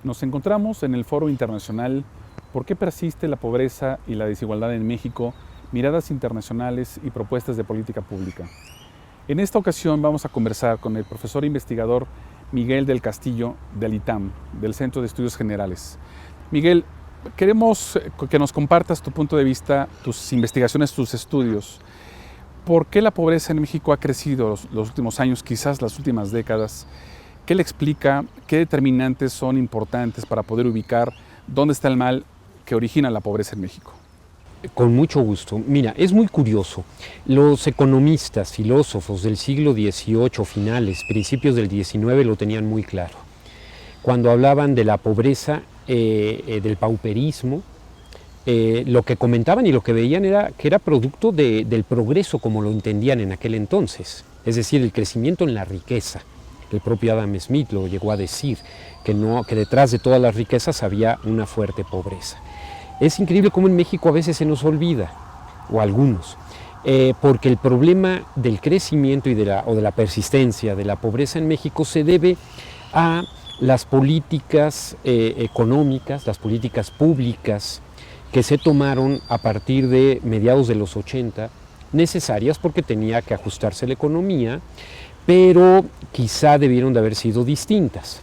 Nos encontramos en el Foro Internacional ¿Por qué persiste la pobreza y la desigualdad en México? Miradas internacionales y propuestas de política pública. En esta ocasión vamos a conversar con el profesor investigador Miguel del Castillo del ITAM, del Centro de Estudios Generales. Miguel, queremos que nos compartas tu punto de vista, tus investigaciones, tus estudios. ¿Por qué la pobreza en México ha crecido los últimos años, quizás las últimas décadas? ¿Qué le explica? ¿Qué determinantes son importantes para poder ubicar dónde está el mal que origina la pobreza en México? Con mucho gusto. Mira, es muy curioso. Los economistas, filósofos del siglo XVIII, finales, principios del XIX, lo tenían muy claro. Cuando hablaban de la pobreza, del pauperismo, lo que comentaban y lo que veían era que era producto del progreso como lo entendían en aquel entonces, es decir, el crecimiento en la riqueza. El propio Adam Smith lo llegó a decir, que detrás de todas las riquezas había una fuerte pobreza. Es increíble cómo en México a veces se nos olvida, o algunos, porque el problema del crecimiento o de la persistencia de la pobreza en México se debe a las políticas económicas, las políticas públicas que se tomaron a partir de mediados de los 80, necesarias porque tenía que ajustarse la economía, pero quizá debieron de haber sido distintas.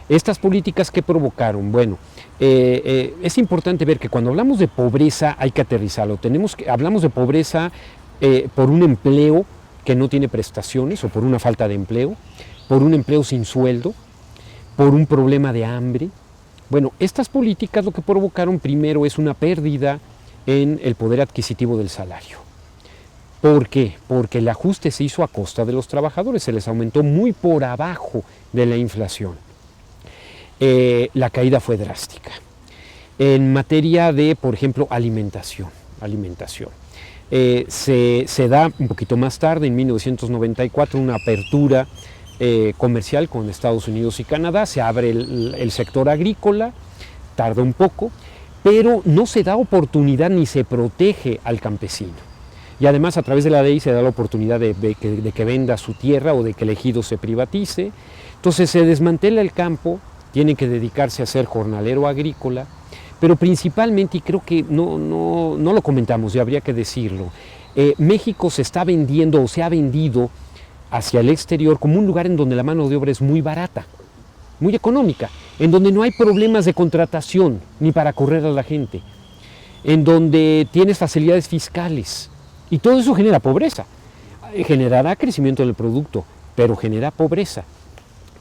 Estas políticas que provocaron, bueno, es importante ver que cuando hablamos de pobreza hay que aterrizarlo. Hablamos de pobreza por un empleo que no tiene prestaciones o por una falta de empleo, por un empleo sin sueldo, por un problema de hambre. Bueno, estas políticas lo que provocaron primero es una pérdida en el poder adquisitivo del salario. ¿Por qué? Porque el ajuste se hizo a costa de los trabajadores, se les aumentó muy por abajo de la inflación. La caída fue drástica. En materia de, por ejemplo, alimentación. Se da un poquito más tarde, en 1994, una apertura comercial con Estados Unidos y Canadá, se abre el sector agrícola, tarda un poco, pero no se da oportunidad ni se protege al campesino. Y además a través de la ley se da la oportunidad de que venda su tierra o de que el ejido se privatice. Entonces se desmantela el campo, tienen que dedicarse a ser jornalero agrícola, pero principalmente, y creo que no lo comentamos y habría que decirlo, México se está vendiendo o se ha vendido hacia el exterior como un lugar en donde la mano de obra es muy barata, muy económica, en donde no hay problemas de contratación ni para correr a la gente, en donde tienes facilidades fiscales. Y todo eso genera pobreza. Generará crecimiento del producto, pero genera pobreza.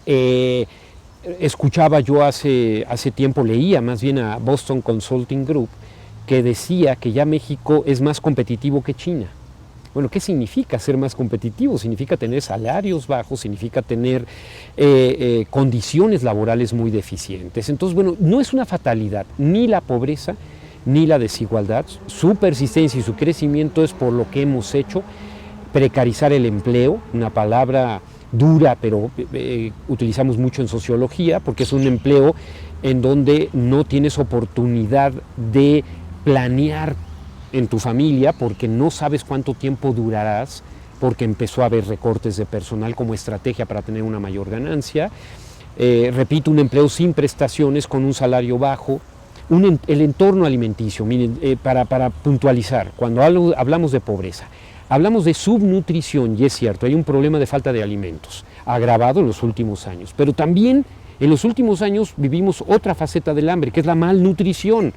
Escuchaba yo hace tiempo, leía más bien a Boston Consulting Group, que decía que ya México es más competitivo que China. Bueno, ¿qué significa ser más competitivo? Significa tener salarios bajos, significa tener condiciones laborales muy deficientes. Entonces, bueno, no es una fatalidad, ni la pobreza, ni la desigualdad. Su persistencia y su crecimiento es por lo que hemos hecho, precarizar el empleo, una palabra dura, pero utilizamos mucho en sociología, porque es un empleo en donde no tienes oportunidad de planear en tu familia, porque no sabes cuánto tiempo durarás, porque empezó a haber recortes de personal como estrategia para tener una mayor ganancia. Repito, un empleo sin prestaciones, con un salario bajo. El entorno alimenticio, miren, para puntualizar, cuando hablamos de pobreza, hablamos de subnutrición, y es cierto, hay un problema de falta de alimentos, agravado en los últimos años, pero también en los últimos años vivimos otra faceta del hambre, que es la malnutrición.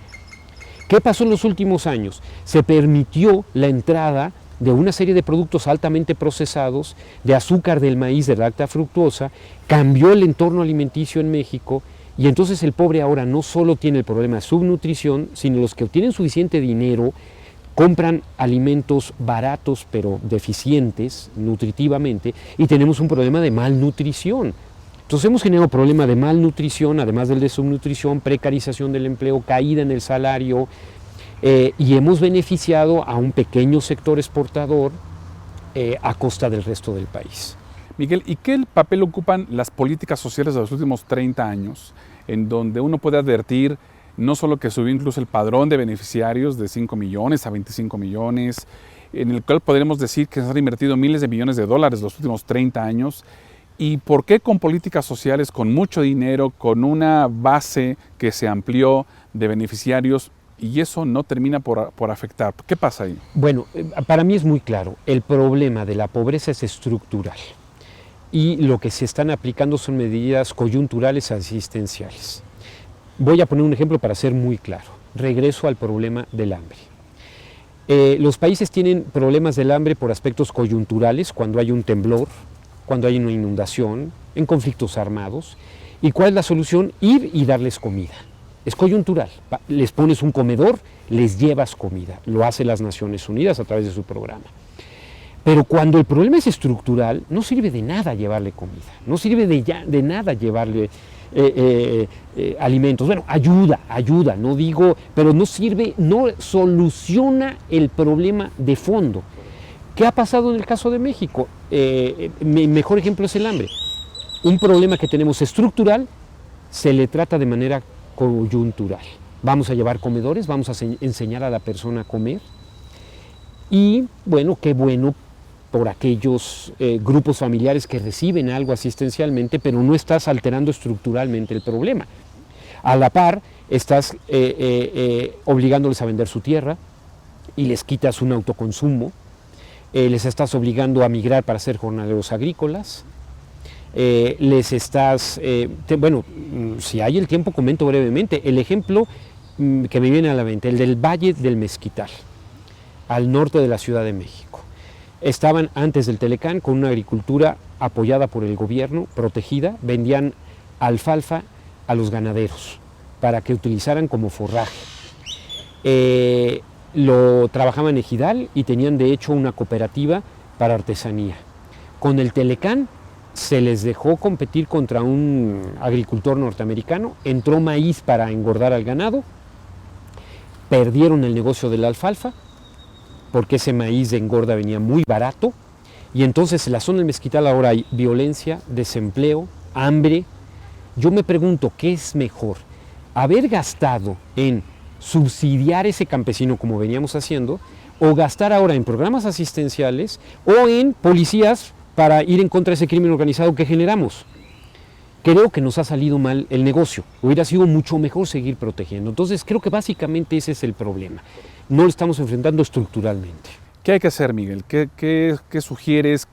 ¿Qué pasó en los últimos años? Se permitió la entrada de una serie de productos altamente procesados, de azúcar del maíz, de láctea fructuosa, cambió el entorno alimenticio en México. Y entonces el pobre ahora no solo tiene el problema de subnutrición, sino los que obtienen suficiente dinero compran alimentos baratos pero deficientes nutritivamente, y tenemos un problema de malnutrición. Entonces hemos generado un problema de malnutrición, además del de subnutrición, precarización del empleo, caída en el salario, y hemos beneficiado a un pequeño sector exportador a costa del resto del país. Miguel, ¿y qué papel ocupan las políticas sociales de los últimos 30 años, en donde uno puede advertir no solo que subió incluso el padrón de beneficiarios de 5 millones a 25 millones, en el cual podremos decir que se han invertido miles de millones de dólares los últimos 30 años, ¿Y por qué con políticas sociales, con mucho dinero, con una base que se amplió de beneficiarios, y eso no termina por afectar? ¿Qué pasa ahí? Bueno, para mí es muy claro, el problema de la pobreza es estructural y lo que se están aplicando son medidas coyunturales asistenciales. Voy a poner un ejemplo para ser muy claro. Regreso al problema del hambre. Los países tienen problemas del hambre por aspectos coyunturales, cuando hay un temblor, cuando hay una inundación, en conflictos armados. ¿Y cuál es la solución? Ir y darles comida. Es coyuntural. Les pones un comedor, les llevas comida. Lo hace las Naciones Unidas a través de su programa. Pero cuando el problema es estructural, no sirve de nada llevarle comida, no sirve de nada llevarle alimentos. Bueno, ayuda, no digo, pero no sirve, no soluciona el problema de fondo. ¿Qué ha pasado en el caso de México? Mi mejor ejemplo es el hambre. Un problema que tenemos estructural se le trata de manera coyuntural. Vamos a llevar comedores, vamos a enseñar a la persona a comer. Y bueno, qué bueno por aquellos grupos familiares que reciben algo asistencialmente, pero no estás alterando estructuralmente el problema. A la par, estás obligándoles a vender su tierra y les quitas un autoconsumo, les estás obligando a migrar para ser jornaleros agrícolas, les estás, bueno, si hay el tiempo comento brevemente, el ejemplo que me viene a la mente, el del Valle del Mezquital, al norte de la Ciudad de México. Estaban antes del Telecán con una agricultura apoyada por el gobierno, protegida, vendían alfalfa a los ganaderos para que utilizaran como forraje. Lo trabajaban en ejidal y tenían de hecho una cooperativa para artesanía. Con el Telecán se les dejó competir contra un agricultor norteamericano, entró maíz para engordar al ganado, perdieron el negocio de la alfalfa, porque ese maíz de engorda venía muy barato, y entonces en la zona del Mezquital ahora hay violencia, desempleo, hambre. Yo me pregunto, ¿qué es mejor? ¿Haber gastado en subsidiar ese campesino como veníamos haciendo, o gastar ahora en programas asistenciales o en policías para ir en contra de ese crimen organizado que generamos? Creo que nos ha salido mal el negocio, hubiera sido mucho mejor seguir protegiendo. Entonces creo que básicamente ese es el problema. No lo estamos enfrentando estructuralmente. ¿Qué hay que hacer, Miguel? ¿Qué sugieres?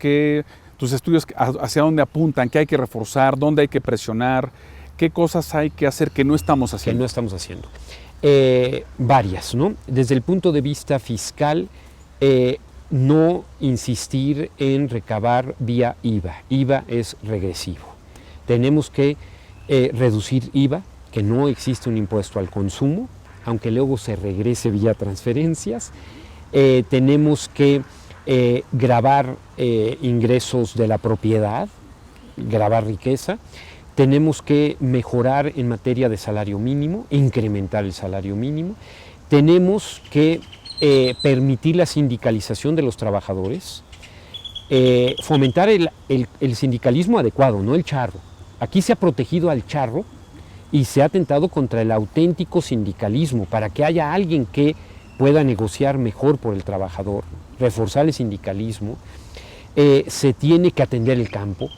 ¿Tus estudios hacia dónde apuntan? ¿Qué hay que reforzar? ¿Dónde hay que presionar? ¿Qué cosas hay que hacer que no estamos haciendo? Que no estamos haciendo. Varias, ¿no? Desde el punto de vista fiscal, no insistir en recabar vía IVA. IVA es regresivo. Tenemos que reducir IVA, que no existe un impuesto al consumo, aunque luego se regrese vía transferencias. Tenemos que gravar ingresos de la propiedad, gravar riqueza. Tenemos que mejorar en materia de salario mínimo, incrementar el salario mínimo. Tenemos que permitir la sindicalización de los trabajadores, fomentar el sindicalismo adecuado, no el charro. Aquí se ha protegido al charro y se ha atentado contra el auténtico sindicalismo para que haya alguien que pueda negociar mejor por el trabajador, reforzar el sindicalismo. Se tiene que atender el campo,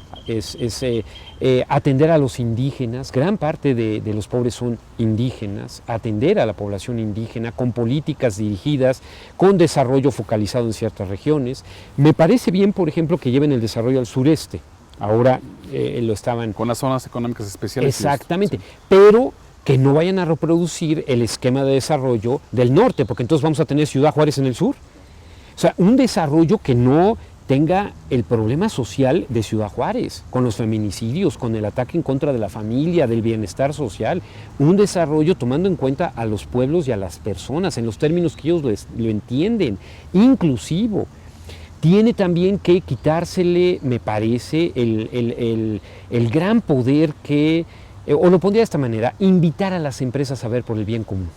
atender a los indígenas, gran parte de los pobres son indígenas, atender a la población indígena con políticas dirigidas, con desarrollo focalizado en ciertas regiones. Me parece bien, por ejemplo, que lleven el desarrollo al sureste. Ahora lo estaban... Con las zonas económicas especiales. Exactamente, Sí. Pero que no vayan a reproducir el esquema de desarrollo del norte, porque entonces vamos a tener Ciudad Juárez en el sur. O sea, un desarrollo que no tenga el problema social de Ciudad Juárez, con los feminicidios, con el ataque en contra de la familia, del bienestar social. Un desarrollo tomando en cuenta a los pueblos y a las personas, en los términos que ellos lo entienden, inclusivo. Tiene también que quitársele, me parece, el gran poder que, o lo pondría de esta manera, invitar a las empresas a ver por el bien común.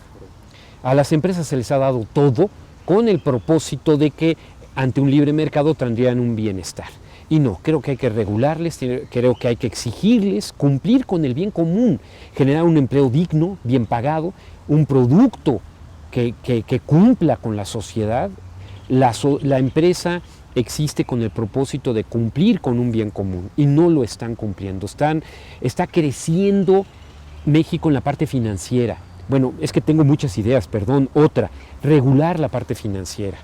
A las empresas se les ha dado todo con el propósito de que ante un libre mercado tendrían un bienestar. Y no, creo que hay que regularles, creo que hay que exigirles cumplir con el bien común, generar un empleo digno, bien pagado, un producto que cumpla con la sociedad. La empresa existe con el propósito de cumplir con un bien común y no lo están cumpliendo. Está creciendo México en la parte financiera. Bueno, es que tengo muchas ideas, perdón. Otra, regular la parte financiera.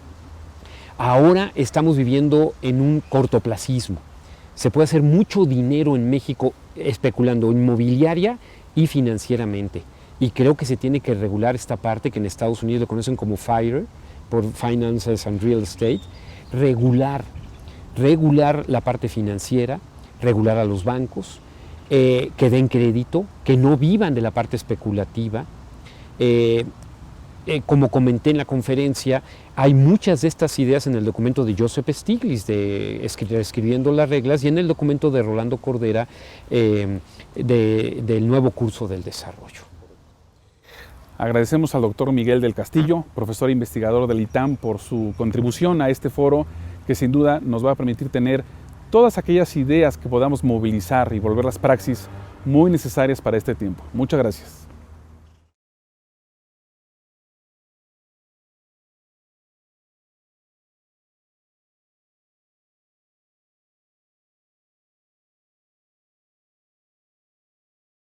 Ahora estamos viviendo en un cortoplacismo. Se puede hacer mucho dinero en México especulando inmobiliaria y financieramente. Y creo que se tiene que regular esta parte que en Estados Unidos lo conocen como FIRE, por Finances and Real Estate. Regular la parte financiera, regular a los bancos, que den crédito, que no vivan de la parte especulativa. Como comenté en la conferencia, hay muchas de estas ideas en el documento de Joseph Stiglitz, escribiendo las reglas, y en el documento de Rolando Cordera, del nuevo curso del desarrollo. Agradecemos al doctor Miguel del Castillo, profesor e investigador del ITAM, por su contribución a este foro que sin duda nos va a permitir tener todas aquellas ideas que podamos movilizar y volverlas praxis muy necesarias para este tiempo. Muchas gracias.